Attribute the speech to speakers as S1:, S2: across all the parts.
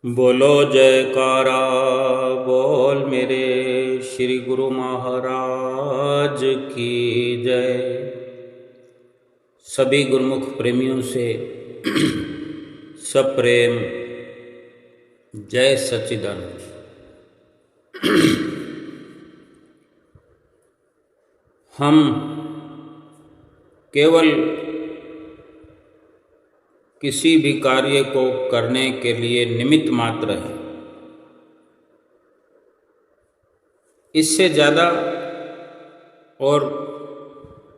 S1: बोलो जयकारा बोल मेरे श्री गुरु महाराज की जय। सभी गुरुमुख प्रेमियों से सप्रेम जय सच्चिदानंद। हम केवल किसी भी कार्य को करने के लिए निमित्त मात्र हैं, इससे ज़्यादा और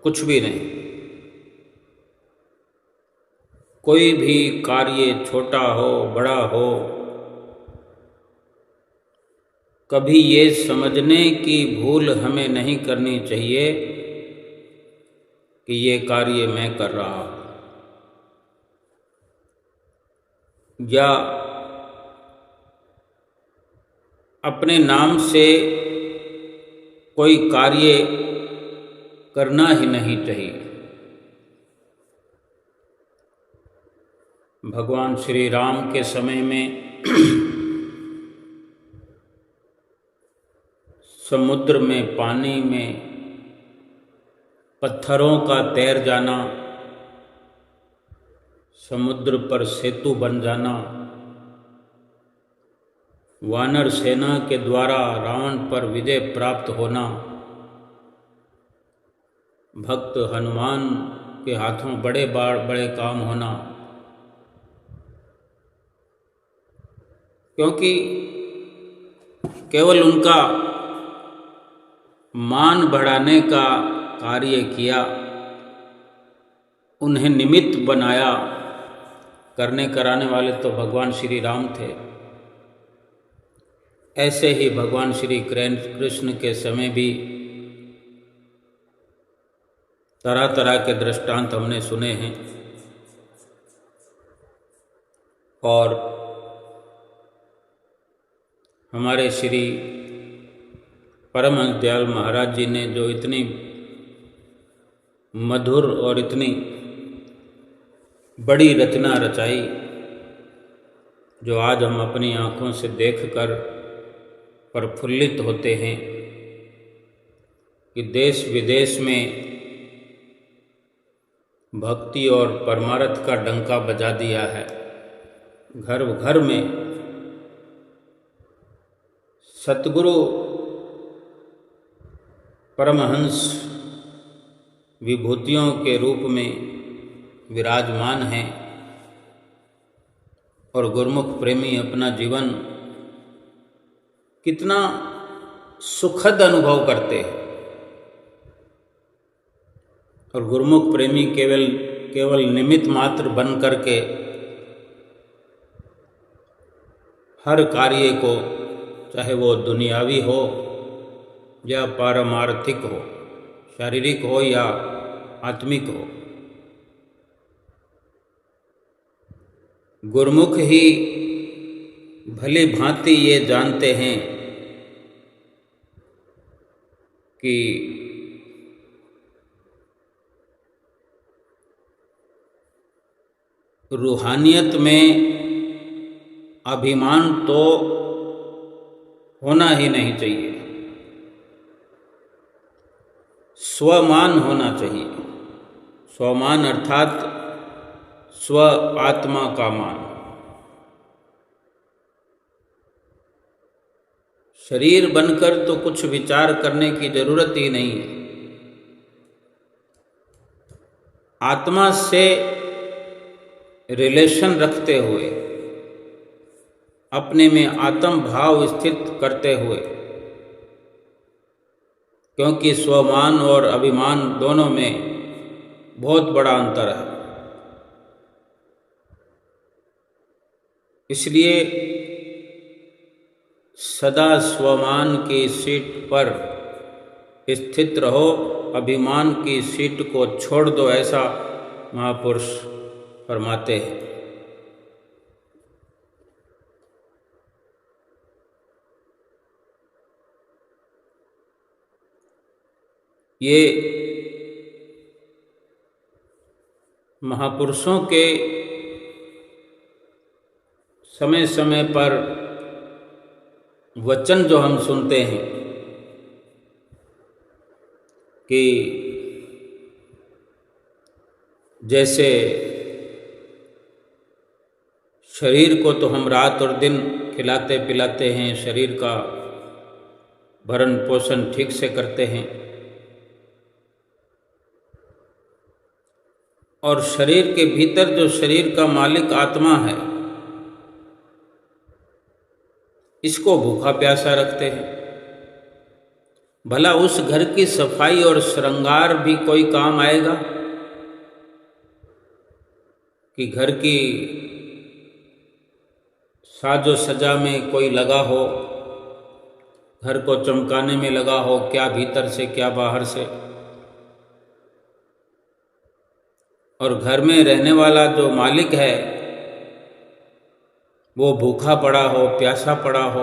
S1: कुछ भी नहीं। कोई भी कार्य छोटा हो बड़ा हो, कभी ये समझने की भूल हमें नहीं करनी चाहिए कि ये कार्य मैं कर रहा हूँ, या अपने नाम से कोई कार्य करना ही नहीं चाहिए। भगवान श्री राम के समय में समुद्र में, पानी में पत्थरों का तैर जाना, समुद्र पर सेतु बन जाना, वानर सेना के द्वारा रावण पर विजय प्राप्त होना, भक्त हनुमान के हाथों बड़े बड़े काम होना, क्योंकि केवल उनका मान बढ़ाने का कार्य किया, उन्हें निमित्त बनाया। करने कराने वाले तो भगवान श्री राम थे। ऐसे ही भगवान श्री कृष्ण के समय भी तरह तरह के दृष्टांत हमने सुने हैं, और हमारे श्री परमहंस दयाल महाराज जी ने जो इतनी मधुर और इतनी बड़ी रचना रचाई, जो आज हम अपनी आँखों से देखकर प्रफुल्लित होते हैं कि देश विदेश में भक्ति और परमार्थ का डंका बजा दिया है। घर घर में सतगुरु परमहंस विभूतियों के रूप में विराजमान हैं, और गुरुमुख प्रेमी अपना जीवन कितना सुखद अनुभव करते हैं। और गुरुमुख प्रेमी केवल निमित्त मात्र बन करके हर कार्य को, चाहे वो दुनियावी हो या पारमार्थिक हो, शारीरिक हो या आत्मिक हो, गुरुमुख ही भली भांति ये जानते हैं कि रूहानियत में अभिमान तो होना ही नहीं चाहिए, स्वमान होना चाहिए। स्वमान अर्थात स्व आत्मा का मान। शरीर बनकर तो कुछ विचार करने की जरूरत ही नहीं है। आत्मा से रिलेशन रखते हुए, अपने में आत्म भाव स्थित करते हुए, क्योंकि स्वमान और अभिमान दोनों में बहुत बड़ा अंतर है, इसलिए सदा स्वमान की सीट पर स्थित रहो, अभिमान की सीट को छोड़ दो, ऐसा महापुरुष फरमाते हैं। ये महापुरुषों के समय समय पर वचन जो हम सुनते हैं कि जैसे शरीर को तो हम रात और दिन खिलाते पिलाते हैं, शरीर का भरण पोषण ठीक से करते हैं, और शरीर के भीतर जो शरीर का मालिक आत्मा है, इसको भूखा प्यासा रखते हैं। भला उस घर की सफाई और श्रृंगार भी कोई काम आएगा कि घर की साजो सजा में कोई लगा हो, घर को चमकाने में लगा हो, क्या भीतर से क्या बाहर से, और घर में रहने वाला जो मालिक है वो भूखा पड़ा हो, प्यासा पड़ा हो।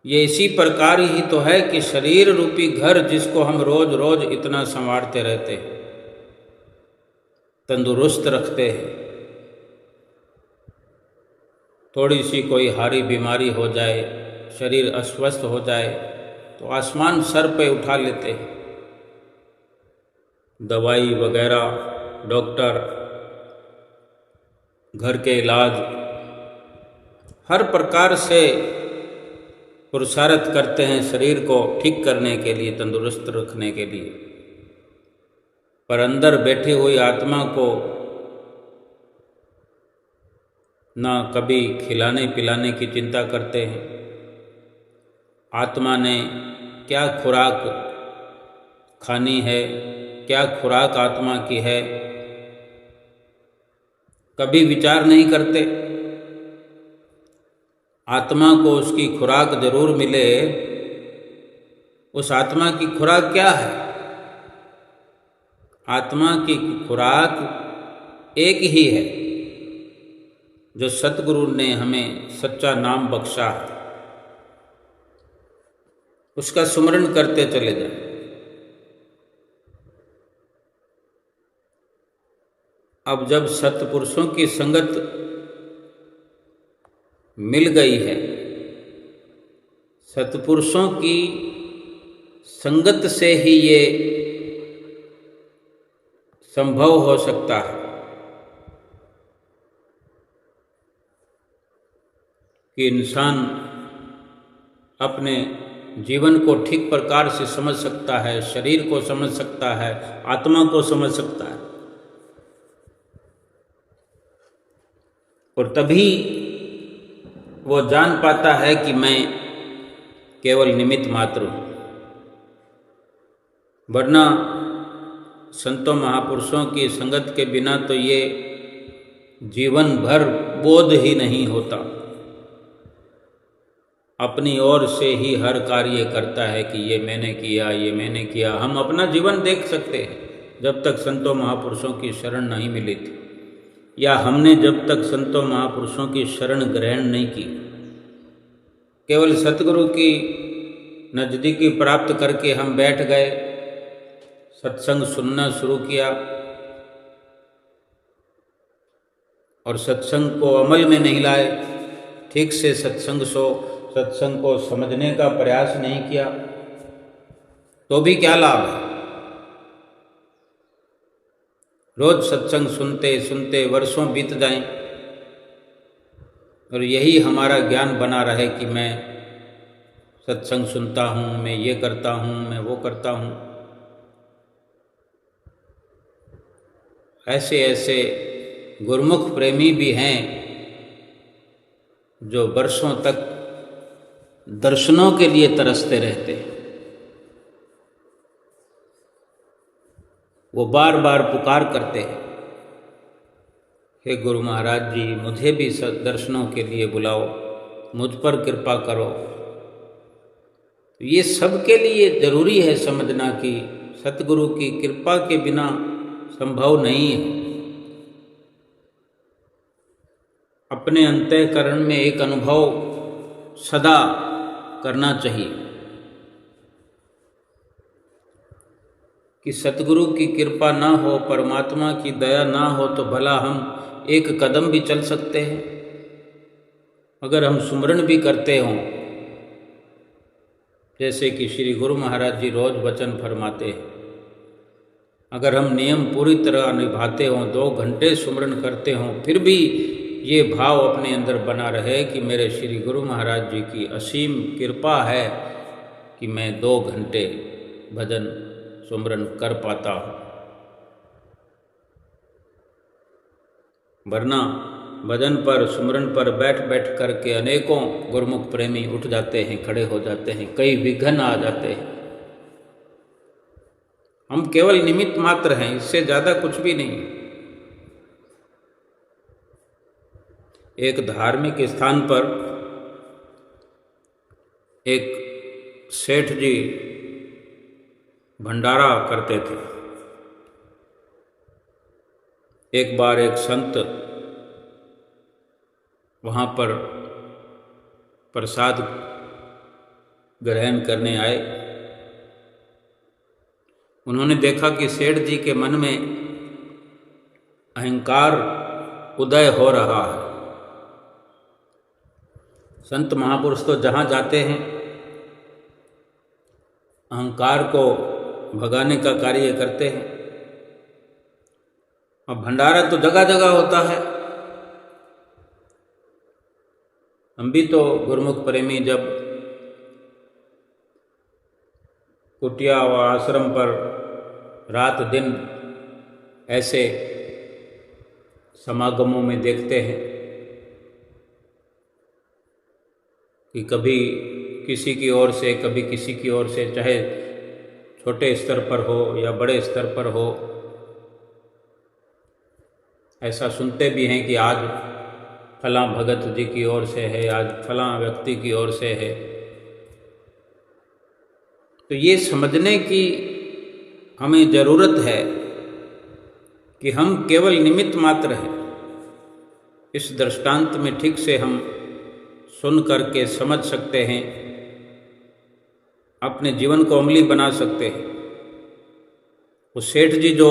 S1: ये इसी प्रकार ही तो है कि शरीर रूपी घर जिसको हम रोज रोज इतना संवारते रहते हैं, तंदुरुस्त रखते हैं, थोड़ी सी कोई हारी बीमारी हो जाए, शरीर अस्वस्थ हो जाए तो आसमान सर पे उठा लेते हैं। दवाई वगैरह, डॉक्टर, घर के इलाज, हर प्रकार से पुरुषार्थ करते हैं शरीर को ठीक करने के लिए, तंदुरुस्त रखने के लिए, पर अंदर बैठी हुई आत्मा को ना कभी खिलाने पिलाने की चिंता करते हैं। आत्मा ने क्या खुराक खानी है, क्या खुराक आत्मा की है, कभी विचार नहीं करते। आत्मा को उसकी खुराक जरूर मिले, उस आत्मा की खुराक क्या है? आत्मा की खुराक एक ही है जो सतगुरु ने हमें सच्चा नाम बख्शा, उसका सुमरण करते चले जाए। अब जब सत्पुरुषों की संगत मिल गई है, सत्पुरुषों की संगत से ही ये संभव हो सकता है कि इंसान अपने जीवन को ठीक प्रकार से समझ सकता है, शरीर को समझ सकता है, आत्मा को समझ सकता है, और तभी वो जान पाता है कि मैं केवल निमित्त मात्र हूँ। वरना संतों महापुरुषों की संगत के बिना तो ये जीवन भर बोध ही नहीं होता। अपनी ओर से ही हर कार्य करता है कि ये मैंने किया, ये मैंने किया। हम अपना जीवन देख सकते हैं जब तक संतों महापुरुषों की शरण नहीं मिली थी, या हमने जब तक संतों महापुरुषों की शरण ग्रहण नहीं की, केवल सतगुरु की नज़दीकी प्राप्त करके हम बैठ गए, सत्संग सुनना शुरू किया और सत्संग को अमल में नहीं लाए, ठीक से सत्संग को समझने का प्रयास नहीं किया, तो भी क्या लाभ है? रोज सत्संग सुनते सुनते वर्षों बीत जाएं और यही हमारा ज्ञान बना रहे कि मैं सत्संग सुनता हूँ, मैं ये करता हूँ, मैं वो करता हूँ। ऐसे ऐसे गुरमुख प्रेमी भी हैं जो वर्षों तक दर्शनों के लिए तरसते रहते हैं। वो बार बार पुकार करते हैं, हे गुरु महाराज जी, मुझे भी दर्शनों के लिए बुलाओ, मुझ पर कृपा करो। ये सबके लिए जरूरी है समझना कि सतगुरु की कृपा के बिना संभव नहीं है। अपने अंतःकरण में एक अनुभव सदा करना चाहिए कि सतगुरु की कृपा ना हो, परमात्मा की दया ना हो तो भला हम एक कदम भी चल सकते हैं। अगर हम सुमरन भी करते हों, जैसे कि श्री गुरु महाराज जी रोज वचन फरमाते हैं, अगर हम नियम पूरी तरह निभाते हों, 2 घंटे सुमरन करते हों, फिर भी ये भाव अपने अंदर बना रहे कि मेरे श्री गुरु महाराज जी की असीम कृपा है कि मैं 2 घंटे भजन सुमरन कर पाता हूँ। वरना भजन पर सुमरन पर बैठ बैठ करके अनेकों गुरुमुख प्रेमी उठ जाते हैं, खड़े हो जाते हैं, कई विघ्न आ जाते हैं। हम केवल निमित्त मात्र हैं, इससे ज़्यादा कुछ भी नहीं। एक धार्मिक स्थान पर एक सेठ जी भंडारा करते थे। एक बार एक संत वहाँ पर प्रसाद ग्रहण करने आए। उन्होंने देखा कि सेठ जी के मन में अहंकार उदय हो रहा है। संत महापुरुष तो जहाँ जाते हैं अहंकार को भगाने का कार्य करते हैं। अब भंडारा तो जगह जगह होता है। हम भी तो गुरुमुख प्रेमी जब कुटिया व आश्रम पर रात दिन ऐसे समागमों में देखते हैं कि कभी किसी की ओर से, कभी किसी की ओर से, चाहे छोटे स्तर पर हो या बड़े स्तर पर हो, ऐसा सुनते भी हैं कि आज फलां भगत जी की ओर से है, आज फलां व्यक्ति की ओर से है। तो ये समझने की हमें ज़रूरत है कि हम केवल निमित्त मात्र हैं। इस दृष्टांत में ठीक से हम सुन करके समझ सकते हैं, अपने जीवन को अमली बना सकते हैं। वो सेठ जी जो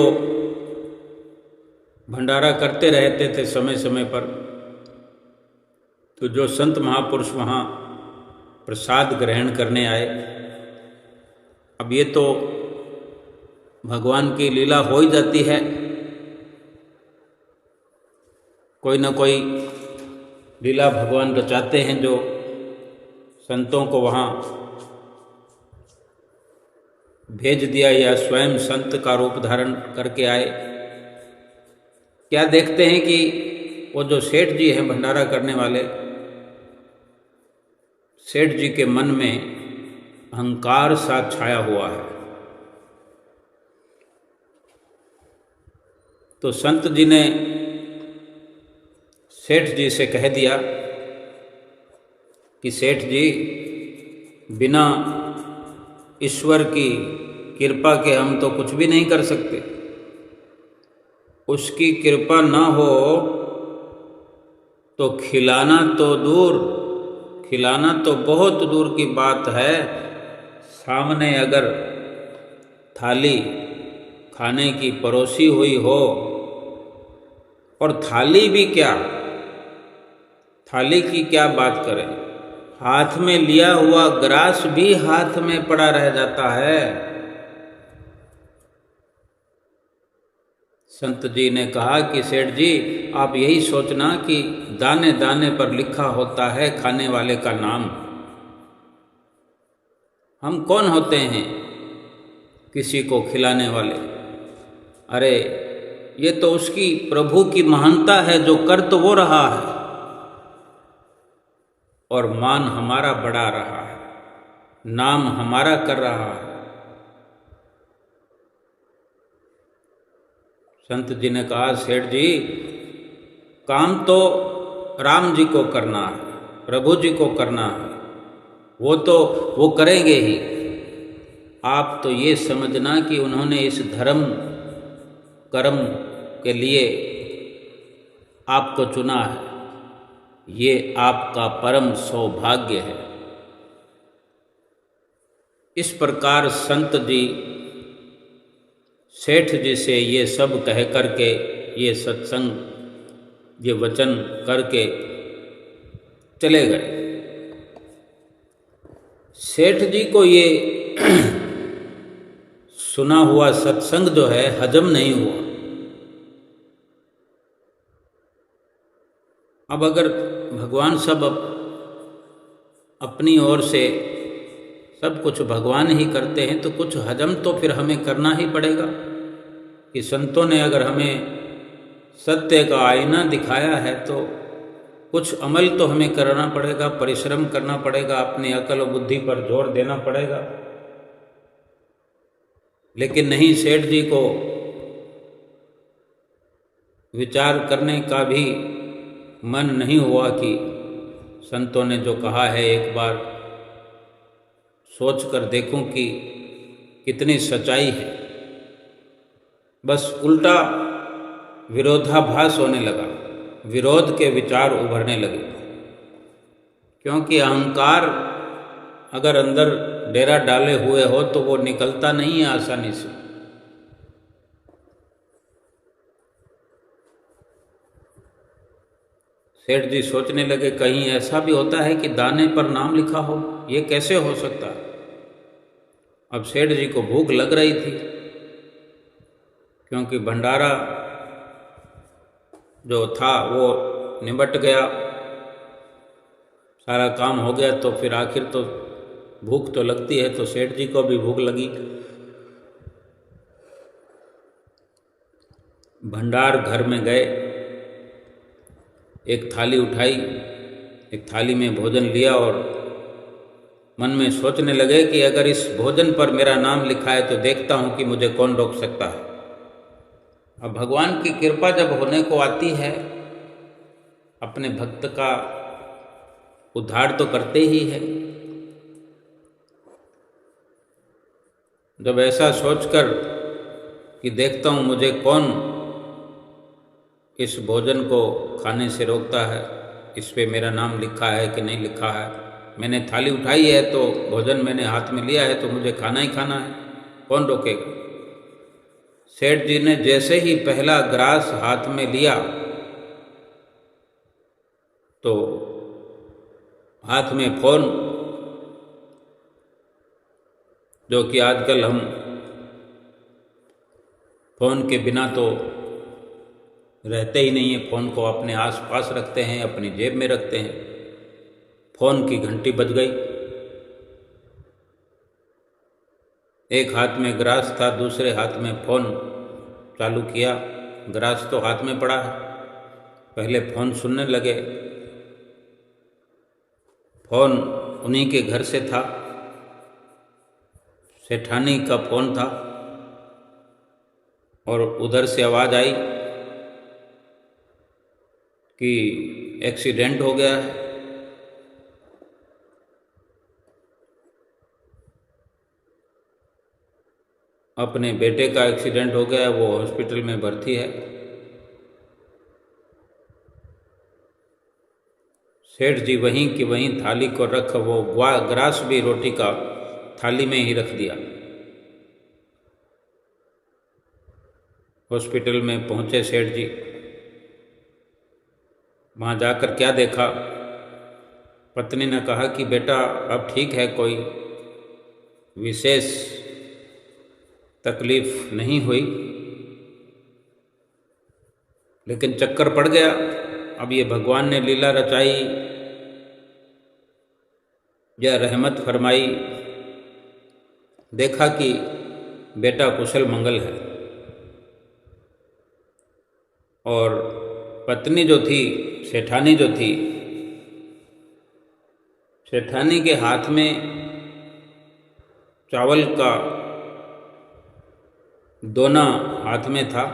S1: भंडारा करते रहते थे समय समय पर, तो जो संत महापुरुष वहाँ प्रसाद ग्रहण करने आए, अब ये तो भगवान की लीला हो ही जाती है। कोई ना कोई लीला भगवान रचाते हैं जो संतों को वहाँ भेज दिया या स्वयं संत का रूप धारण करके आए। क्या देखते हैं कि वो जो सेठ जी हैं भंडारा करने वाले, सेठ जी के मन में अहंकार सा छाया हुआ है। तो संत जी ने सेठ जी से कह दिया कि सेठ जी, बिना ईश्वर की कृपा के हम तो कुछ भी नहीं कर सकते। उसकी कृपा ना हो तो खिलाना तो दूर, खिलाना तो बहुत दूर की बात है, सामने अगर थाली खाने की परोसी हुई हो, और थाली भी क्या, थाली की क्या बात करें, हाथ में लिया हुआ ग्रास भी हाथ में पड़ा रह जाता है। संत जी ने कहा कि सेठ जी, आप यही सोचना कि दाने दाने पर लिखा होता है खाने वाले का नाम। हम कौन होते हैं किसी को खिलाने वाले? अरे ये तो उसकी प्रभु की महानता है जो कर तो वो रहा है और मान हमारा बढ़ा रहा है, नाम हमारा कर रहा है। संत जी ने कहा, सेठ जी, काम तो राम जी को करना है, प्रभु जी को करना है, वो करेंगे ही। आप तो ये समझना कि उन्होंने इस धर्म कर्म के लिए आपको चुना है, ये आपका परम सौभाग्य है। इस प्रकार संत जी सेठ जी से ये सब कह करके, ये सत्संग, ये वचन करके चले गए। सेठ जी को ये सुना हुआ सत्संग जो है हजम नहीं हुआ। अब अगर भगवान सब अपनी ओर से सब कुछ भगवान ही करते हैं तो कुछ हजम तो फिर हमें करना ही पड़ेगा कि संतों ने अगर हमें सत्य का आईना दिखाया है तो कुछ अमल तो हमें करना पड़ेगा, परिश्रम करना पड़ेगा, अपनी अकल और बुद्धि पर जोर देना पड़ेगा। लेकिन नहीं, सेठ जी को विचार करने का भी मन नहीं हुआ कि संतों ने जो कहा है एक बार सोच कर देखूं कि कितनी सच्चाई है। बस उल्टा विरोधाभास होने लगा, विरोध के विचार उभरने लगे। क्योंकि अहंकार अगर अंदर डेरा डाले हुए हो तो वो निकलता नहीं है आसानी से। सेठ जी सोचने लगे कहीं ऐसा भी होता है कि दाने पर नाम लिखा हो, ये कैसे हो सकता है। अब सेठ जी को भूख लग रही थी क्योंकि भंडारा जो था वो निबट गया, सारा काम हो गया, तो फिर आखिर तो भूख तो लगती है। तो सेठ जी को भी भूख लगी। भंडार घर में गए, एक थाली उठाई, एक थाली में भोजन लिया और मन में सोचने लगे कि अगर इस भोजन पर मेरा नाम लिखा है तो देखता हूँ कि मुझे कौन रोक सकता है। अब भगवान की कृपा जब होने को आती है, अपने भक्त का उद्धार तो करते ही है। जब ऐसा सोचकर कि देखता हूँ मुझे कौन इस भोजन को खाने से रोकता है, इस पे मेरा नाम लिखा है कि नहीं लिखा है, मैंने थाली उठाई है तो भोजन मैंने हाथ में लिया है तो मुझे खाना ही खाना है, कौन रोकेगा। सेठ जी ने जैसे ही पहला ग्रास हाथ में लिया तो हाथ में फोन, जो कि आजकल हम फोन के बिना तो रहते ही नहीं है, फोन को अपने आस पास रखते हैं, अपनी जेब में रखते हैं। फोन की घंटी बज गई। एक हाथ में ग्रास था, दूसरे हाथ में फोन चालू किया। ग्रास तो हाथ में पड़ा है, पहले फोन सुनने लगे। फोन उन्हीं के घर से था, सेठानी का फोन था, और उधर से आवाज़ आई कि एक्सीडेंट हो गया है। अपने बेटे का एक्सीडेंट हो गया है, वो हॉस्पिटल में भर्ती है। सेठ जी वहीं की वहीं थाली को रख, वो ग्रास भी रोटी का थाली में ही रख दिया। हॉस्पिटल में पहुंचे सेठ जी। वहाँ जाकर क्या देखा, पत्नी ने कहा कि बेटा अब ठीक है, कोई विशेष तकलीफ नहीं हुई, लेकिन चक्कर पड़ गया। अब ये भगवान ने लीला रचाई या रहमत फरमाई, देखा कि बेटा कुशल मंगल है। और पत्नी जो थी, सेठानी जो थी, सेठानी के हाथ में चावल का दोना हाथ में था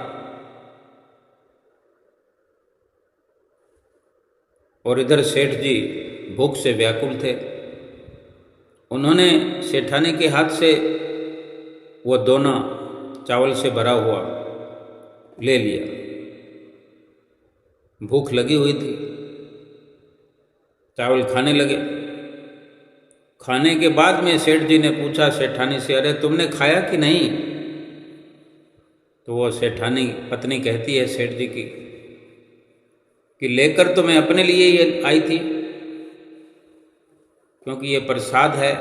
S1: और इधर सेठ जी भूख से व्याकुल थे। उन्होंने सेठानी के हाथ से वो दोना चावल से भरा हुआ ले लिया। भूख लगी हुई थी, चावल खाने लगे। खाने के बाद में सेठ जी ने पूछा सेठानी से, अरे तुमने खाया कि नहीं? तो वो सेठानी पत्नी कहती है सेठ जी की कि लेकर तो मैं अपने लिए ही आई थी, क्योंकि ये प्रसाद है,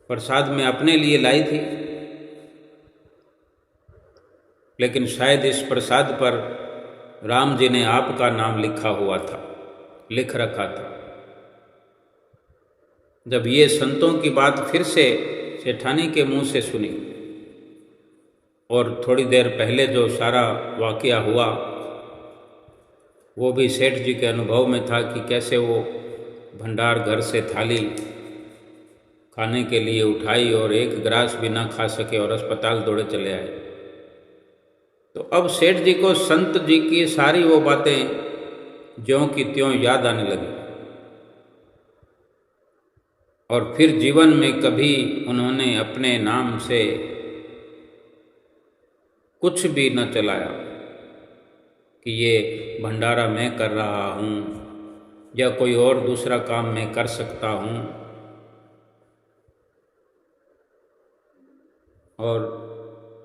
S1: प्रसाद मैं अपने लिए लाई थी, लेकिन शायद इस प्रसाद पर राम जी ने आपका नाम लिखा हुआ था, लिख रखा था। जब ये संतों की बात फिर से सेठानी के मुंह से सुनी और थोड़ी देर पहले जो सारा वाकया हुआ वो भी सेठ जी के अनुभव में था कि कैसे वो भंडार घर से थाली खाने के लिए उठाई और एक ग्रास भी ना खा सके और अस्पताल दौड़े चले आए। तो अब सेठ जी को संत जी की सारी वो बातें ज्यों की त्यों याद आने लगी और फिर जीवन में कभी उन्होंने अपने नाम से कुछ भी न चलाया कि ये भंडारा मैं कर रहा हूँ या कोई और दूसरा काम मैं कर सकता हूँ। और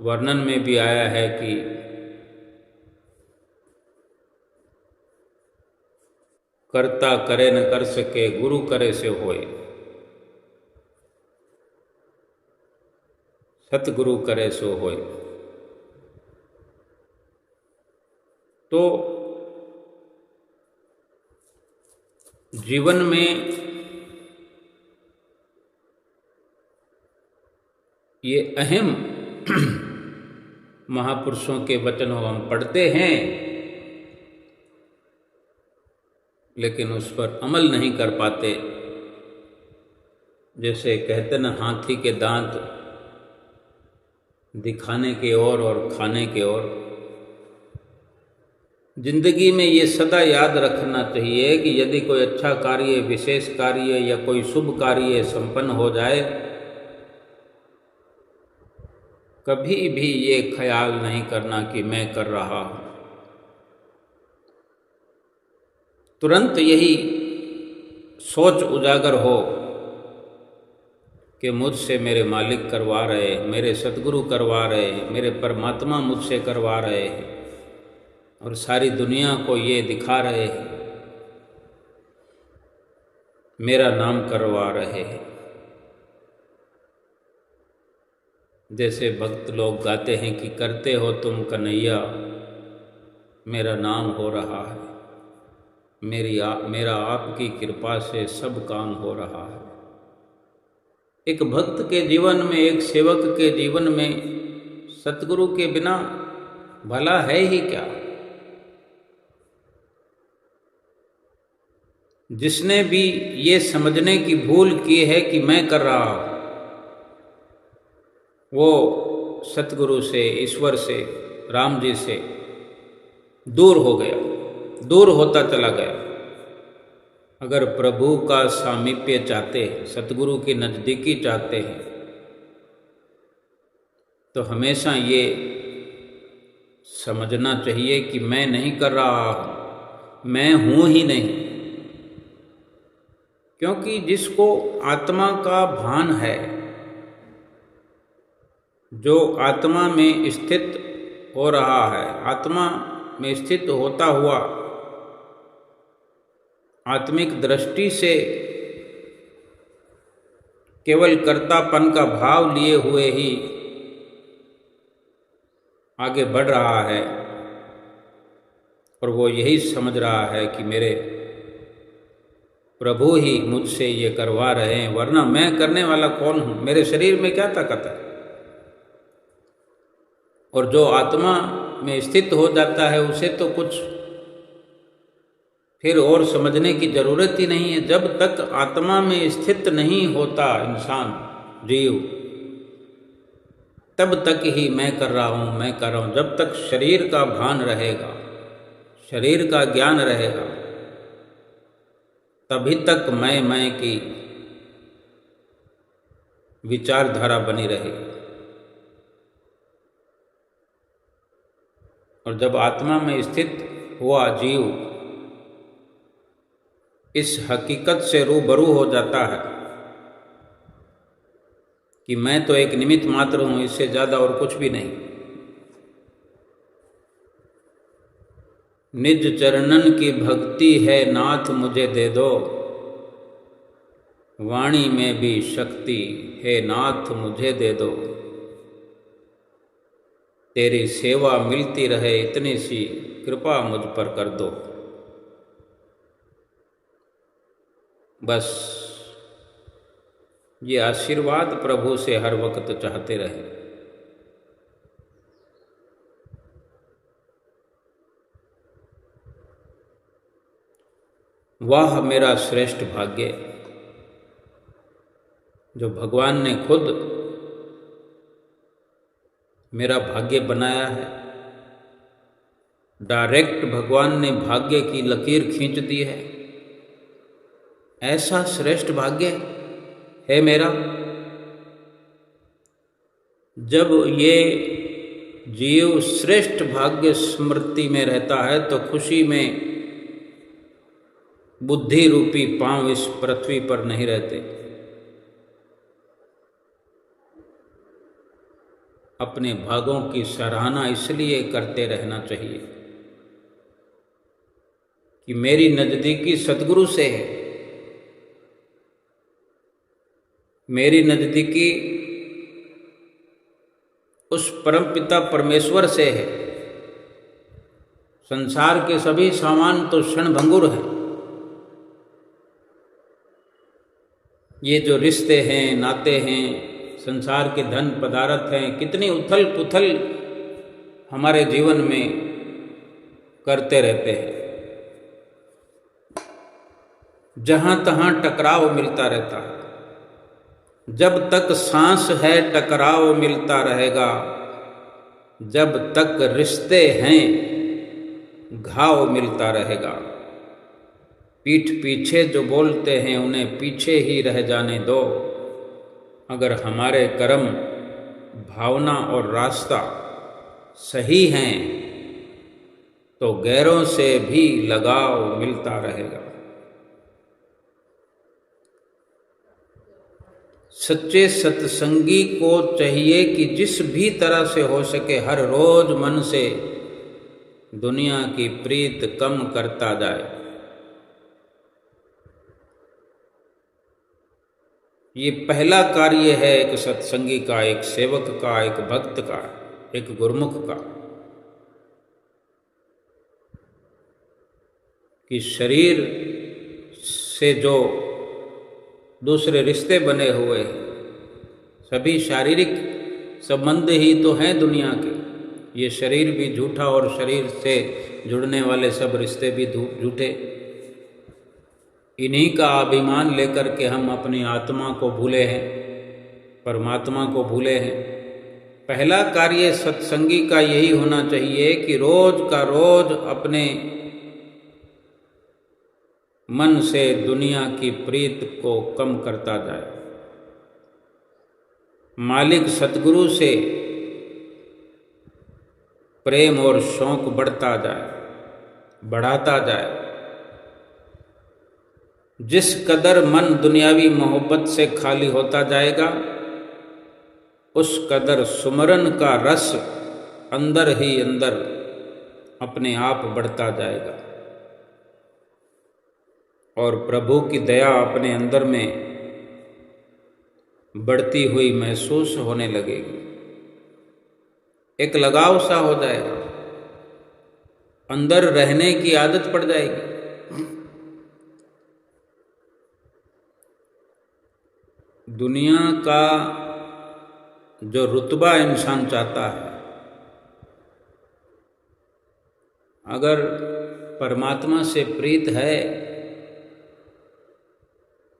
S1: वर्णन में भी आया है कि करता करे न कर सके, गुरु करे से होए, सतगुरु करे सो होए। तो जीवन में ये अहम महापुरुषों के वचन हम पढ़ते हैं, लेकिन उस पर अमल नहीं कर पाते। जैसे कहते न, हाथी के दांत दिखाने के और खाने के और। जिंदगी में ये सदा याद रखना चाहिए कि यदि कोई अच्छा कार्य, विशेष कार्य या कोई शुभ कार्य संपन्न हो जाए, कभी भी ये ख्याल नहीं करना कि मैं कर रहा हूँ। तुरंत यही सोच उजागर हो कि मुझसे मेरे मालिक करवा रहे, मेरे सतगुरु करवा रहे, मेरे परमात्मा मुझसे करवा रहे हैं और सारी दुनिया को ये दिखा रहे हैं, मेरा नाम करवा रहे हैं। जैसे भक्त लोग गाते हैं कि करते हो तुम कन्हैया, मेरा नाम हो रहा है, मेरा आपकी कृपा से सब काम हो रहा है। एक भक्त के जीवन में, एक सेवक के जीवन में सतगुरु के बिना भला है ही क्या। जिसने भी ये समझने की भूल की है कि मैं कर रहा हूँ, वो सतगुरु से, ईश्वर से, राम जी से दूर हो गया, दूर होता चला गया। अगर प्रभु का सामीप्य चाहते हैं, सतगुरु की नज़दीकी चाहते हैं, तो हमेशा ये समझना चाहिए कि मैं नहीं कर रहा हूँ, मैं हूँ ही नहीं। क्योंकि जिसको आत्मा का भान है, जो आत्मा में स्थित हो रहा है, आत्मा में स्थित होता हुआ आत्मिक दृष्टि से केवल कर्तापन का भाव लिए हुए ही आगे बढ़ रहा है और वो यही समझ रहा है कि मेरे प्रभु ही मुझसे ये करवा रहे हैं, वरना मैं करने वाला कौन हूँ, मेरे शरीर में क्या ताकत है। और जो आत्मा में स्थित हो जाता है उसे तो कुछ फिर और समझने की जरूरत ही नहीं है। जब तक आत्मा में स्थित नहीं होता इंसान, जीव, तब तक ही मैं कर रहा हूँ, मैं कर रहा हूँ। जब तक शरीर का भान रहेगा, शरीर का ज्ञान रहेगा, तभी तक मैं की विचारधारा बनी रहेगी। और जब आत्मा में स्थित हुआ जीव इस हकीकत से रूबरू हो जाता है कि मैं तो एक निमित्त मात्र हूँ, इससे ज़्यादा और कुछ भी नहीं, निज चरणन की भक्ति है नाथ मुझे दे दो, वाणी में भी शक्ति है नाथ मुझे दे दो, तेरी सेवा मिलती रहे इतनी सी कृपा मुझ पर कर दो। बस ये आशीर्वाद प्रभु से हर वक्त चाहते रहे। वाह मेरा श्रेष्ठ भाग्य जो भगवान ने खुद मेरा भाग्य बनाया है। डायरेक्ट भगवान ने भाग्य की लकीर खींच दी है। ऐसा श्रेष्ठ भाग्य है मेरा। जब ये जीव श्रेष्ठ भाग्य स्मृति में रहता है तो खुशी में बुद्धि रूपी पांव इस पृथ्वी पर नहीं रहते। अपने भागों की सराहना इसलिए करते रहना चाहिए कि मेरी नजदीकी सतगुरु से है, मेरी नजदीकी उस परमपिता परमेश्वर से है। संसार के सभी सामान तो क्षणभंगुर हैं। ये जो रिश्ते हैं, नाते हैं, संसार के धन पदार्थ हैं, कितनी उथल पुथल हमारे जीवन में करते रहते हैं। जहाँ तहाँ टकराव मिलता रहता है। जब तक सांस है टकराव मिलता रहेगा, जब तक रिश्ते हैं घाव मिलता रहेगा। पीठ पीछे जो बोलते हैं उन्हें पीछे ही रह जाने दो। अगर हमारे कर्म, भावना और रास्ता सही हैं तो गैरों से भी लगाव मिलता रहेगा। सच्चे सत्संगी को चाहिए कि जिस भी तरह से हो सके हर रोज मन से दुनिया की प्रीत कम करता जाए। ये पहला कार्य है एक सत्संगी का, एक सेवक का, एक भक्त का, एक गुरुमुख का, कि शरीर से जो दूसरे रिश्ते बने हुए हैं सभी शारीरिक संबंध ही तो हैं दुनिया के। ये शरीर भी झूठा और शरीर से जुड़ने वाले सब रिश्ते भी झूठे। इन्हीं का अभिमान लेकर के हम अपनी आत्मा को भूले हैं, परमात्मा को भूले हैं। पहला कार्य सत्संगी का यही होना चाहिए कि रोज का रोज अपने मन से दुनिया की प्रीत को कम करता जाए। मालिक सतगुरु से प्रेम और शौक बढ़ता जाए, बढ़ाता जाए। जिस कदर मन दुनियावी मोहब्बत से खाली होता जाएगा उस कदर सुमरन का रस अंदर ही अंदर अपने आप बढ़ता जाएगा और प्रभु की दया अपने अंदर में बढ़ती हुई महसूस होने लगेगी। एक लगाव सा हो जाएगा, अंदर रहने की आदत पड़ जाएगी। दुनिया का जो रुतबा इंसान चाहता है, अगर परमात्मा से प्रीत है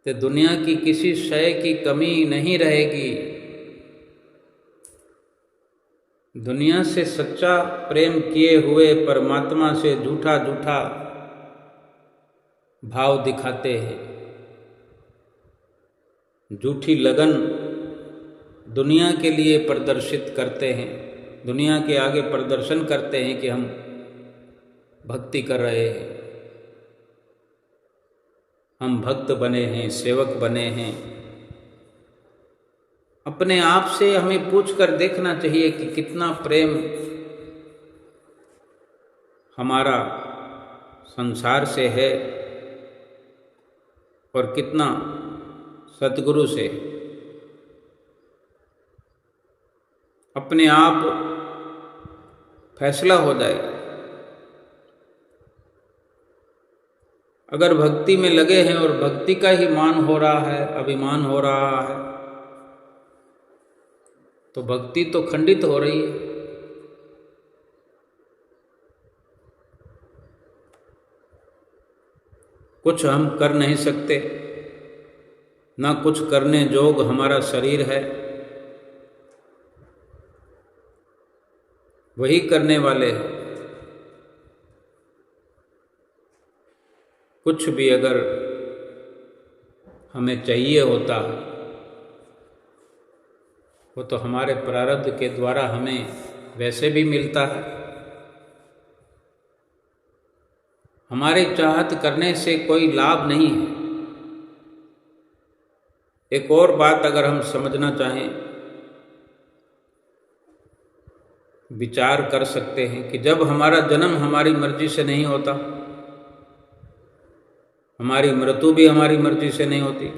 S1: तो दुनिया की किसी शय की कमी नहीं रहेगी। दुनिया से सच्चा प्रेम किए हुए परमात्मा से झूठा झूठा भाव दिखाते हैं। झूठी लगन दुनिया के लिए प्रदर्शित करते हैं, दुनिया के आगे प्रदर्शन करते हैं कि हम भक्ति कर रहे हैं, हम भक्त बने हैं, सेवक बने हैं। अपने आप से हमें पूछकर देखना चाहिए कि कितना प्रेम हमारा संसार से है और कितना सतगुरु से। अपने आप फैसला हो जाएगा। अगर भक्ति में लगे हैं और भक्ति का ही मान हो रहा है, अभिमान हो रहा है, तो भक्ति तो खंडित हो रही है। कुछ हम कर नहीं सकते, ना कुछ करने जोग हमारा शरीर है। वही करने वाले हैं। कुछ भी अगर हमें चाहिए होता है वो तो हमारे प्रारब्ध के द्वारा हमें वैसे भी मिलता है। हमारी चाहत करने से कोई लाभ नहीं है। एक और बात अगर हम समझना चाहें, विचार कर सकते हैं कि जब हमारा जन्म हमारी मर्जी से नहीं होता, हमारी मृत्यु भी हमारी मर्जी से नहीं होती,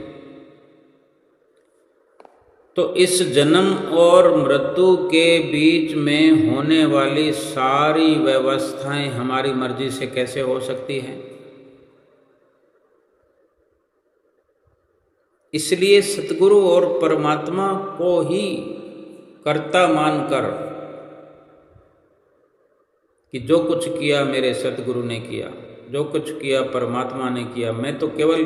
S1: तो इस जन्म और मृत्यु के बीच में होने वाली सारी व्यवस्थाएं हमारी मर्जी से कैसे हो सकती हैं? इसलिए सतगुरु और परमात्मा को ही कर्ता मानकर कि जो कुछ किया मेरे सतगुरु ने किया, जो कुछ किया परमात्मा ने किया, मैं तो केवल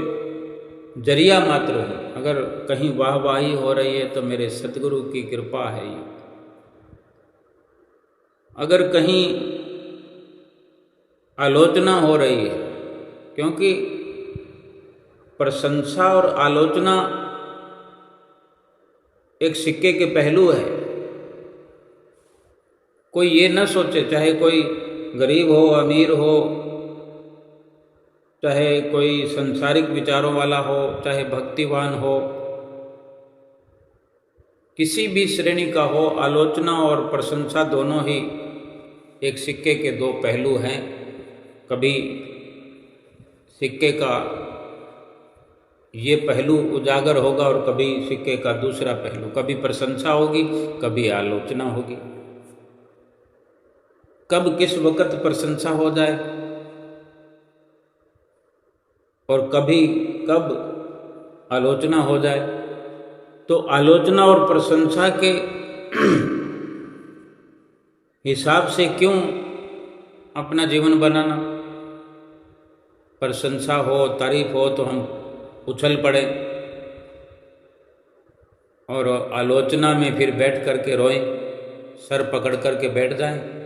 S1: जरिया मात्र हूँ। अगर कहीं वाहवाही हो रही है तो मेरे सतगुरु की कृपा है ये। अगर कहीं आलोचना हो रही है, क्योंकि प्रशंसा और आलोचना एक सिक्के के पहलू है। कोई ये न सोचे, चाहे कोई गरीब हो, अमीर हो, चाहे कोई संसारिक विचारों वाला हो, चाहे भक्तिवान हो, किसी भी श्रेणी का हो, आलोचना और प्रशंसा दोनों ही एक सिक्के के दो पहलू हैं। कभी सिक्के का ये पहलू उजागर होगा और कभी सिक्के का दूसरा पहलू, कभी प्रशंसा होगी, कभी आलोचना होगी। कब किस वक्त प्रशंसा हो जाए और कभी कब आलोचना हो जाए, तो आलोचना और प्रशंसा के हिसाब से क्यों अपना जीवन बनाना? प्रशंसा हो, तारीफ हो तो हम उछल पड़े और आलोचना में फिर बैठ करके रोएं, सर पकड़ करके बैठ जाएं।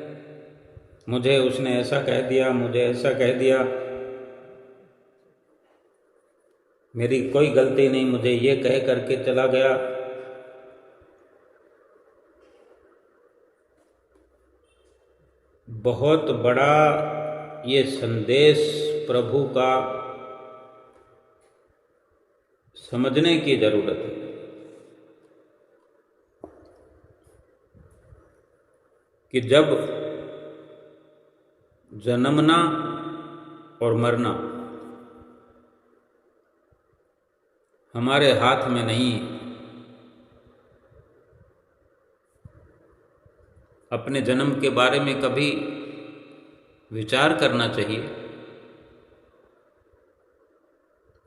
S1: मुझे उसने ऐसा कह दिया, मुझे ऐसा कह दिया, मेरी कोई गलती नहीं, मुझे ये कह करके चला गया। बहुत बड़ा ये संदेश प्रभु का समझने की जरूरत है कि जब जन्मना और मरना हमारे हाथ में नहीं है। अपने जन्म के बारे में कभी विचार करना चाहिए।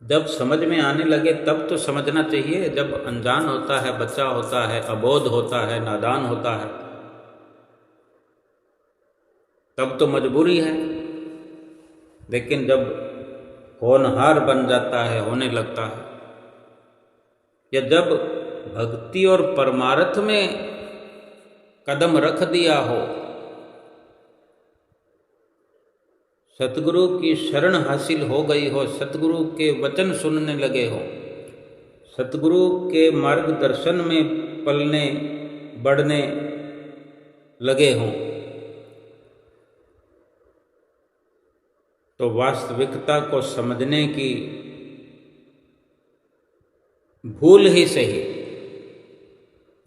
S1: जब समझ में आने लगे तब तो समझना चाहिए। जब अनजान होता है, बच्चा होता है, अबोध होता है, नादान होता है, तब तो मजबूरी है। लेकिन जब होनहार बन जाता है, होने लगता है, या जब भक्ति और परमार्थ में कदम रख दिया हो, सतगुरु की शरण हासिल हो गई हो, सतगुरु के वचन सुनने लगे हो, सतगुरु के मार्गदर्शन में पलने बढ़ने लगे हों, तो वास्तविकता को समझने की भूल ही सही,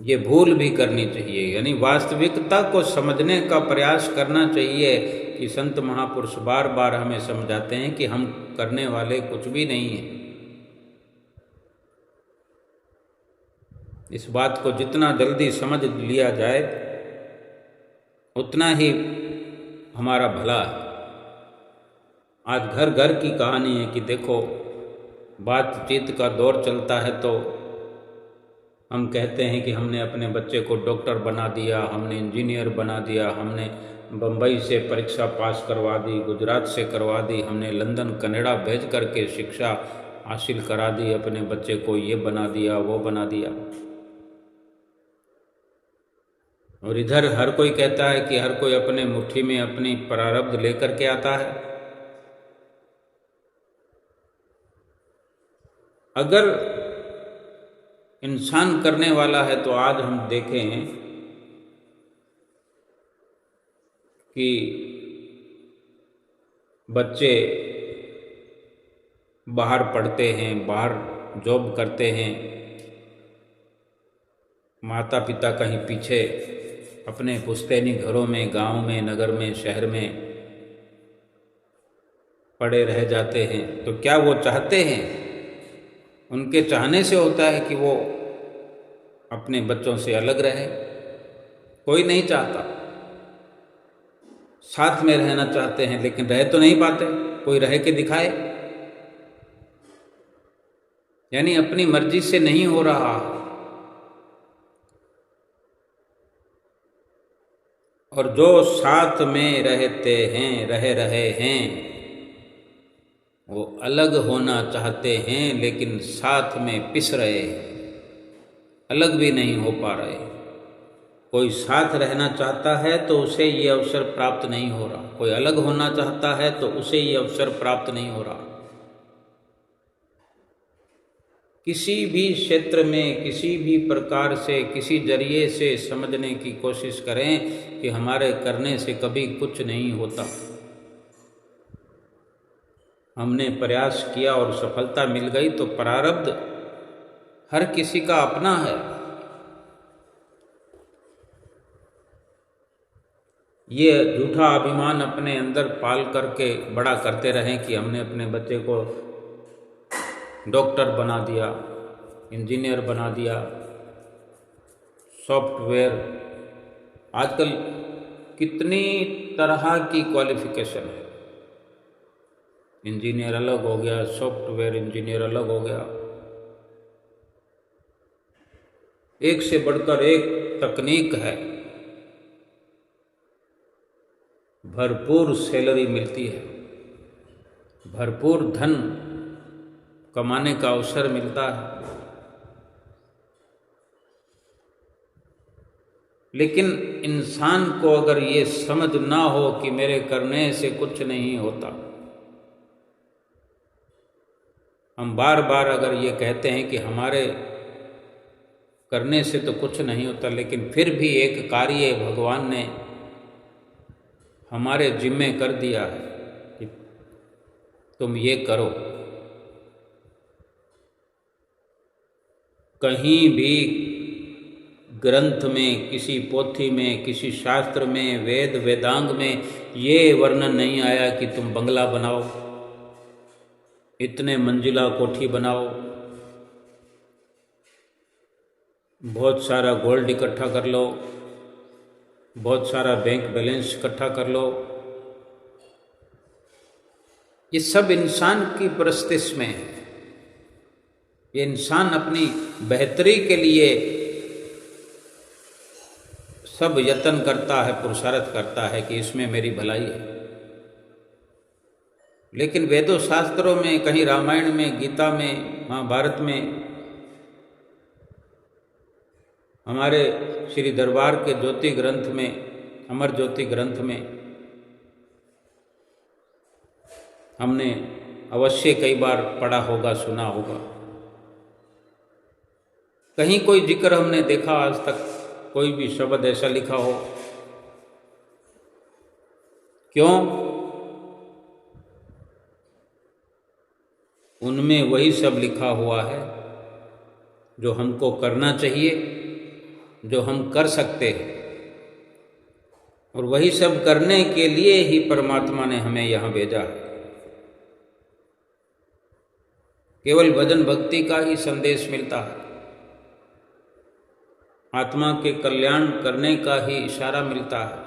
S1: ये भूल भी करनी चाहिए। यानी वास्तविकता को समझने का प्रयास करना चाहिए कि संत महापुरुष बार बार हमें समझाते हैं कि हम करने वाले कुछ भी नहीं हैं। इस बात को जितना जल्दी समझ लिया जाए उतना ही हमारा भला है। आज घर घर की कहानी है कि देखो, बातचीत का दौर चलता है तो हम कहते हैं कि हमने अपने बच्चे को डॉक्टर बना दिया, हमने इंजीनियर बना दिया, हमने बम्बई से परीक्षा पास करवा दी, गुजरात से करवा दी, हमने लंदन कनाडा भेज करके शिक्षा हासिल करा दी, अपने बच्चे को ये बना दिया वो बना दिया। और इधर हर कोई कहता है कि हर कोई अपने मुट्ठी में अपनी प्रारब्ध लेकर के आता है। अगर इंसान करने वाला है तो आज हम देखें कि बच्चे बाहर पढ़ते हैं, बाहर जॉब करते हैं, माता पिता कहीं पीछे अपने पुश्तैनी घरों में, गांव में, नगर में, शहर में पड़े रह जाते हैं। तो क्या वो चाहते हैं? उनके चाहने से होता है कि वो अपने बच्चों से अलग रहे? कोई नहीं चाहता। साथ में रहना चाहते हैं लेकिन रह तो नहीं पाते। कोई रह के दिखाए, यानी अपनी मर्जी से नहीं हो रहा। और जो साथ में रहते हैं, रह रहे हैं, वो अलग होना चाहते हैं लेकिन साथ में पिस रहे हैं, अलग भी नहीं हो पा रहे। कोई साथ रहना चाहता है तो उसे ये अवसर प्राप्त नहीं हो रहा, कोई अलग होना चाहता है तो उसे ये अवसर प्राप्त नहीं हो रहा। किसी भी क्षेत्र में, किसी भी प्रकार से, किसी जरिए से समझने की कोशिश करें कि हमारे करने से कभी कुछ नहीं होता। हमने प्रयास किया और सफलता मिल गई तो प्रारब्ध हर किसी का अपना है। ये झूठा अभिमान अपने अंदर पाल करके बड़ा करते रहें कि हमने अपने बच्चे को डॉक्टर बना दिया, इंजीनियर बना दिया, सॉफ्टवेयर। आजकल कितनी तरह की क्वालिफिकेशन है। इंजीनियर अलग हो गया, सॉफ्टवेयर इंजीनियर अलग हो गया, एक से बढ़कर एक तकनीक है। भरपूर सैलरी मिलती है, भरपूर धन कमाने का अवसर मिलता है। लेकिन इंसान को अगर ये समझ ना हो कि मेरे करने से कुछ नहीं होता, हम बार बार अगर ये कहते हैं कि हमारे करने से तो कुछ नहीं होता, लेकिन फिर भी एक कार्य भगवान ने हमारे जिम्मे कर दिया है कि तुम ये करो। कहीं भी ग्रंथ में, किसी पोथी में, किसी शास्त्र में, वेद वेदांग में ये वर्णन नहीं आया कि तुम बंगला बनाओ, इतने मंजिला कोठी बनाओ, बहुत सारा गोल्ड इकट्ठा कर लो, बहुत सारा बैंक बैलेंस इकट्ठा कर लो। ये सब इंसान की परस्तिश में है। ये इंसान अपनी बेहतरी के लिए सब यत्न करता है, पुरुषार्थ करता है कि इसमें मेरी भलाई है। लेकिन वेदों शास्त्रों में, कहीं रामायण में, गीता में, महाभारत में, हमारे श्री दरबार के ज्योति ग्रंथ में, अमर ज्योति ग्रंथ में हमने अवश्य कई बार पढ़ा होगा, सुना होगा। कहीं कोई जिक्र हमने देखा आज तक, कोई भी शब्द ऐसा लिखा हो? क्यों? उनमें वही सब लिखा हुआ है जो हमको करना चाहिए, जो हम कर सकते हैं। और वही सब करने के लिए ही परमात्मा ने हमें यहाँ भेजा है। केवल भजन भक्ति का ही संदेश मिलता है, आत्मा के कल्याण करने का ही इशारा मिलता है।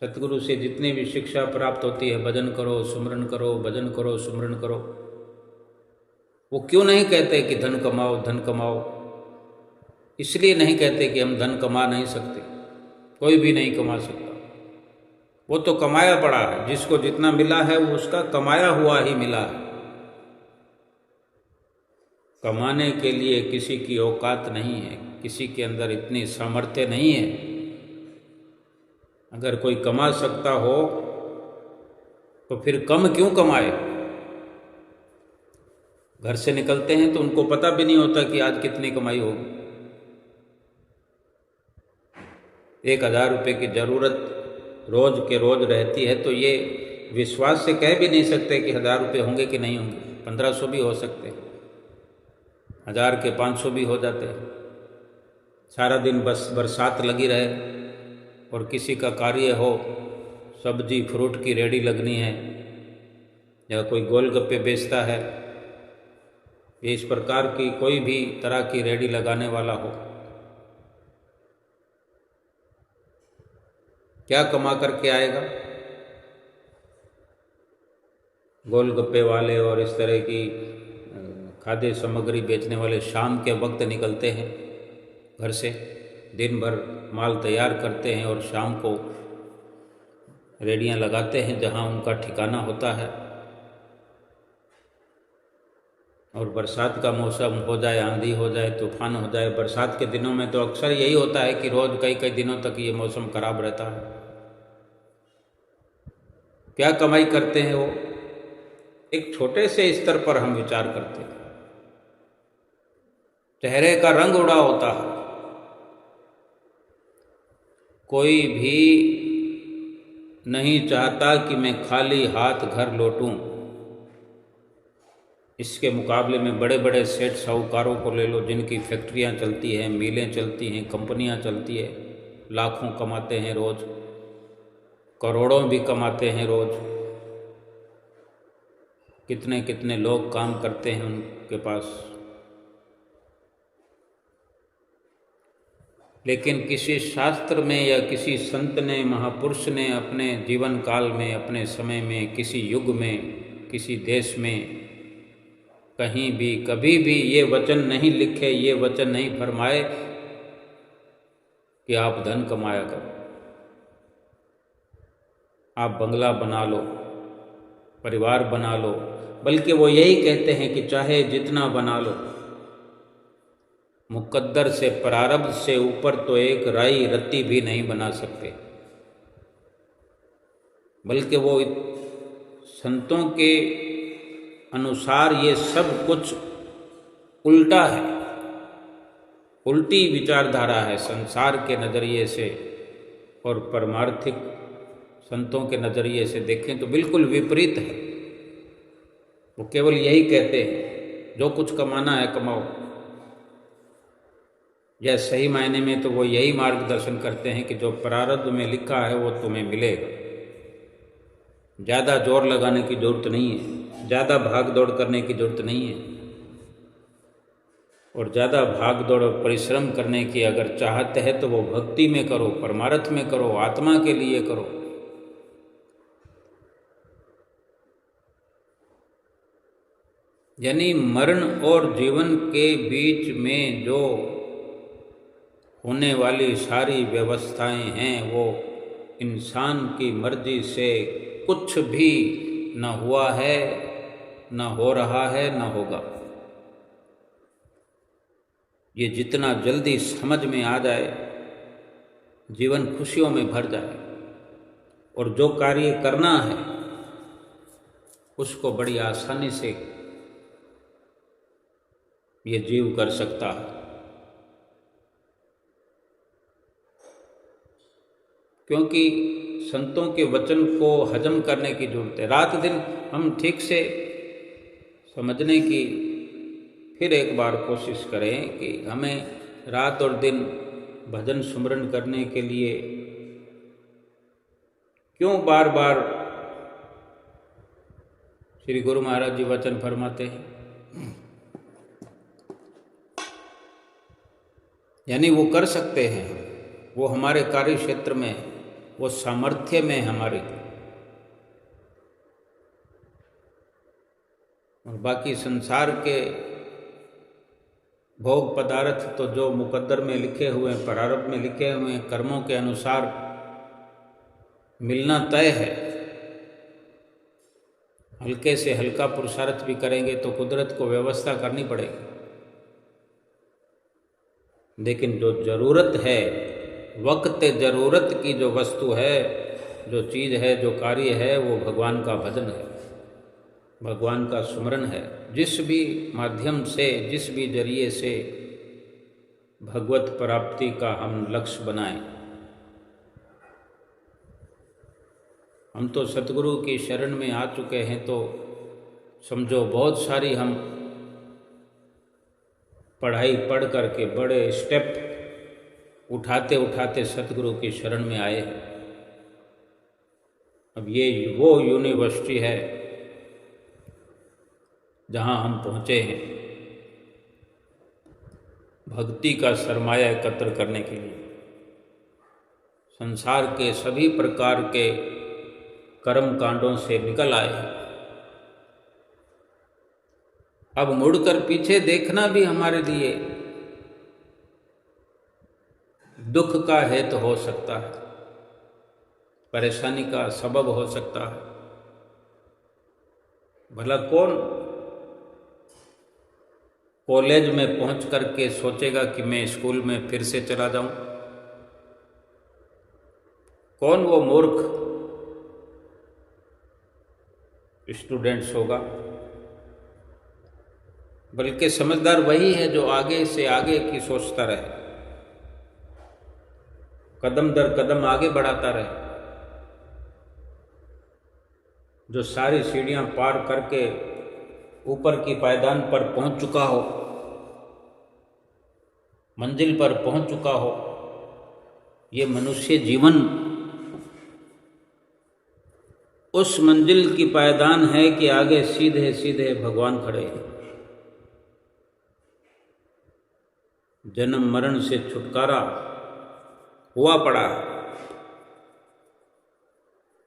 S1: सतगुरु से जितनी भी शिक्षा प्राप्त होती है, भजन करो, सुमरन करो, भजन करो, सुमरन करो, वो क्यों नहीं कहते कि धन कमाओ, धन कमाओ? इसलिए नहीं कहते कि हम धन कमा नहीं सकते, कोई भी नहीं कमा सकता। वो तो कमाया पड़ा है, जिसको जितना मिला है वो उसका कमाया हुआ ही मिला है। कमाने के लिए किसी की औकात नहीं है, किसी के अंदर इतनी सामर्थ्य नहीं है। अगर कोई कमा सकता हो तो फिर कम क्यों कमाए? घर से निकलते हैं तो उनको पता भी नहीं होता कि आज कितनी कमाई होगी। 1000 रुपये की ज़रूरत रोज के रोज रहती है तो ये विश्वास से कह भी नहीं सकते कि 1000 रुपये होंगे कि नहीं होंगे। 1500 भी हो सकते, 1000 के 500 भी हो जाते हैं। सारा दिन बस बरसात लगी रहे और किसी का कार्य हो, सब्जी फ्रूट की रेडी लगनी है या कोई गोलगप्पे बेचता है, ये इस प्रकार की कोई भी तरह की रेडी लगाने वाला हो, क्या कमा करके आएगा? गोलगप्पे वाले और इस तरह की खाद्य सामग्री बेचने वाले शाम के वक्त निकलते हैं घर से, दिन भर माल तैयार करते हैं और शाम को रेडियां लगाते हैं जहां उनका ठिकाना होता है। और बरसात का मौसम हो जाए, आंधी हो जाए, तूफान हो जाए, बरसात के दिनों में तो अक्सर यही होता है कि रोज कई कई दिनों तक ये मौसम खराब रहता है। क्या कमाई करते हैं वो? एक छोटे से स्तर पर हम विचार करते हैं। चेहरे का रंग उड़ा होता है, कोई भी नहीं चाहता कि मैं खाली हाथ घर लौटूं। इसके मुकाबले में बड़े बड़े सेठ साहूकारों को ले लो, जिनकी फैक्ट्रियां चलती हैं, मिलें चलती हैं, कंपनियां चलती है, लाखों कमाते हैं रोज, करोड़ों भी कमाते हैं रोज। कितने कितने लोग काम करते हैं उनके पास। लेकिन किसी शास्त्र में या किसी संत ने, महापुरुष ने अपने जीवन काल में, अपने समय में, किसी युग में, किसी देश में कहीं भी कभी भी ये वचन नहीं लिखे, ये वचन नहीं फरमाए कि आप धन कमाया करो, आप बंगला बना लो, परिवार बना लो। बल्कि वो यही कहते हैं कि चाहे जितना बना लो, मुकद्दर से, प्रारब्ध से ऊपर तो एक राई रत्ती भी नहीं बना सकते। बल्कि वो संतों के अनुसार ये सब कुछ उल्टा है, उल्टी विचारधारा है। संसार के नज़रिए से और परमार्थिक संतों के नज़रिए से देखें तो बिल्कुल विपरीत है। वो केवल यही कहते हैं जो कुछ कमाना है कमाओ, या सही मायने में तो वो यही मार्गदर्शन करते हैं कि जो प्रारब्ध में लिखा है वो तुम्हें मिलेगा। ज़्यादा जोर लगाने की ज़रूरत नहीं है, ज़्यादा भाग दौड़ करने की ज़रूरत नहीं है। और ज़्यादा भाग दौड़ और परिश्रम करने की अगर चाहत है तो वो भक्ति में करो, परमार्थ में करो, आत्मा के लिए करो। यानी मरण और जीवन के बीच में जो होने वाली सारी व्यवस्थाएं हैं वो इंसान की मर्जी से कुछ भी न हुआ है, न हो रहा है, न होगा। ये जितना जल्दी समझ में आ जाए, जीवन खुशियों में भर जाए। और जो कार्य करना है उसको बड़ी आसानी से ये जीव कर सकता है। क्योंकि संतों के वचन को हजम करने की जरूरत है। रात दिन हम ठीक से समझने की फिर एक बार कोशिश करें कि हमें रात और दिन भजन सुमरन करने के लिए क्यों बार बार श्री गुरु महाराज जी वचन फरमाते हैं? यानी वो कर सकते हैं, वो हमारे कार्य क्षेत्र में, वो सामर्थ्य में हमारे, और बाकी संसार के भोग पदार्थ तो जो मुकद्दर में लिखे हुए हैं, प्रारब्ध में लिखे हुए हैं, कर्मों के अनुसार मिलना तय है। हल्के से हल्का पुरुषार्थ भी करेंगे तो कुदरत को व्यवस्था करनी पड़ेगी, लेकिन जो ज़रूरत है, वक्त ज़रूरत की जो वस्तु है, जो चीज़ है, जो कार्य है, वो भगवान का भजन है, भगवान का सुमरन है। जिस भी माध्यम से, जिस भी जरिए से भगवत प्राप्ति का हम लक्ष्य बनाएं। हम तो सतगुरु की शरण में आ चुके हैं, तो समझो बहुत सारी हम पढ़ाई पढ़ करके बड़े स्टेप उठाते उठाते सतगुरु की शरण में आए हैं। अब ये वो यूनिवर्सिटी है जहाँ हम पहुँचे हैं भक्ति का सरमाया एकत्र करने के लिए। संसार के सभी प्रकार के कर्म कांडों से निकल आए हैं। अब मुड़कर पीछे देखना भी हमारे लिए दुख का हेतु हो सकता है, परेशानी का सबब हो सकता है। भला कौन कॉलेज में पहुंच करके सोचेगा कि मैं स्कूल में फिर से चला जाऊं? कौन वो मूर्ख स्टूडेंट्स होगा? बल्कि समझदार वही है जो आगे से आगे की सोचता रहे, कदम दर कदम आगे बढ़ाता रहे, जो सारी सीढ़ियां पार करके ऊपर की पायदान पर पहुंच चुका हो, मंजिल पर पहुंच चुका हो। ये मनुष्य जीवन उस मंजिल की पायदान है कि आगे सीधे सीधे भगवान खड़े हैं। जन्म मरण से छुटकारा हुआ पड़ा है,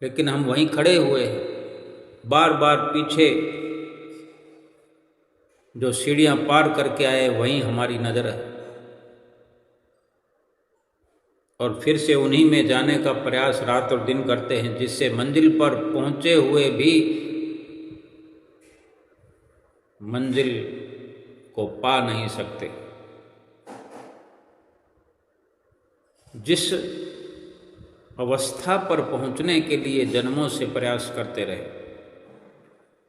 S1: लेकिन हम वहीं खड़े हुए हैं। बार बार पीछे जो सीढ़ियां पार करके आए वहीं हमारी नज़र है, और फिर से उन्हीं में जाने का प्रयास रात और दिन करते हैं, जिससे मंजिल पर पहुंचे हुए भी मंजिल को पा नहीं सकते। जिस अवस्था पर पहुंचने के लिए जन्मों से प्रयास करते रहे,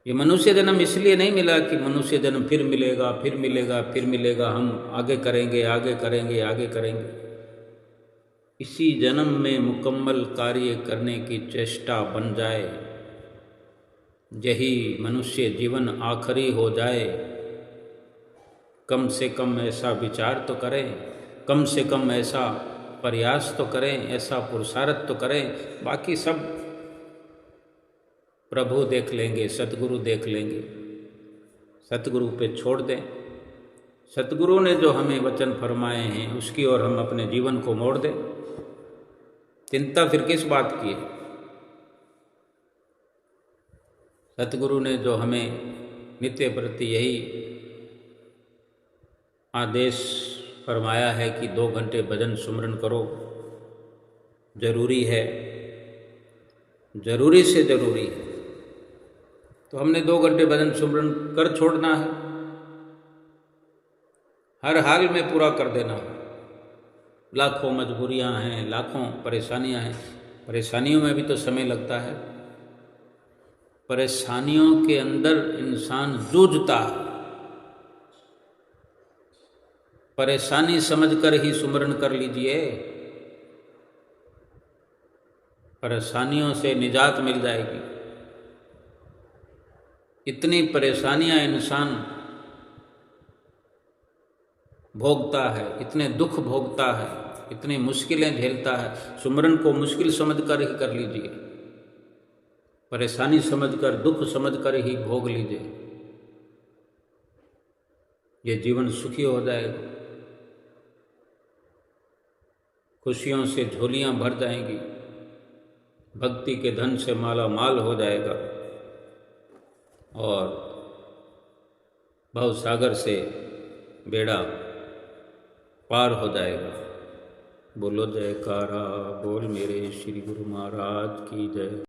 S1: ये मनुष्य जन्म इसलिए नहीं मिला कि मनुष्य जन्म फिर मिलेगा, फिर मिलेगा, फिर मिलेगा, हम आगे करेंगे, आगे करेंगे, आगे करेंगे। इसी जन्म में मुकम्मल कार्य करने की चेष्टा बन जाए, यही मनुष्य जीवन आखिरी हो जाए। कम से कम ऐसा विचार तो करें, कम से कम ऐसा प्रयास तो करें, ऐसा पुरुषार्थ तो करें। बाकी सब प्रभु देख लेंगे, सतगुरु देख लेंगे। सतगुरु पे छोड़ दें। सतगुरु ने जो हमें वचन फरमाए हैं उसकी ओर हम अपने जीवन को मोड़ दें। चिंता फिर किस बात की है? सतगुरु ने जो हमें नित्य प्रति यही आदेश फरमाया है कि 2 घंटे भजन सुमरन करो, जरूरी है, जरूरी से जरूरी है, तो हमने 2 घंटे भजन सुमरन कर छोड़ना है, हर हाल में पूरा कर देना है। लाखों मजबूरियां हैं, लाखों परेशानियां हैं, परेशानियों में भी तो समय लगता है। परेशानियों के अंदर इंसान जूझता है। परेशानी समझकर ही सुमरन कर लीजिए, परेशानियों से निजात मिल जाएगी। इतनी परेशानियां इंसान भोगता है, इतने दुख भोगता है, इतनी मुश्किलें झेलता है। सुमरन को मुश्किल समझकर ही कर लीजिए। परेशानी समझकर, दुख समझकर ही भोग लीजिए, ये जीवन सुखी हो जाएगा, खुशियों से झोलियां भर जाएंगी, भक्ति के धन से माला माल हो जाएगा और भव सागर से बेड़ा पार हो जाएगा। बोलो जयकारा बोल मेरे श्री गुरु महाराज की जय।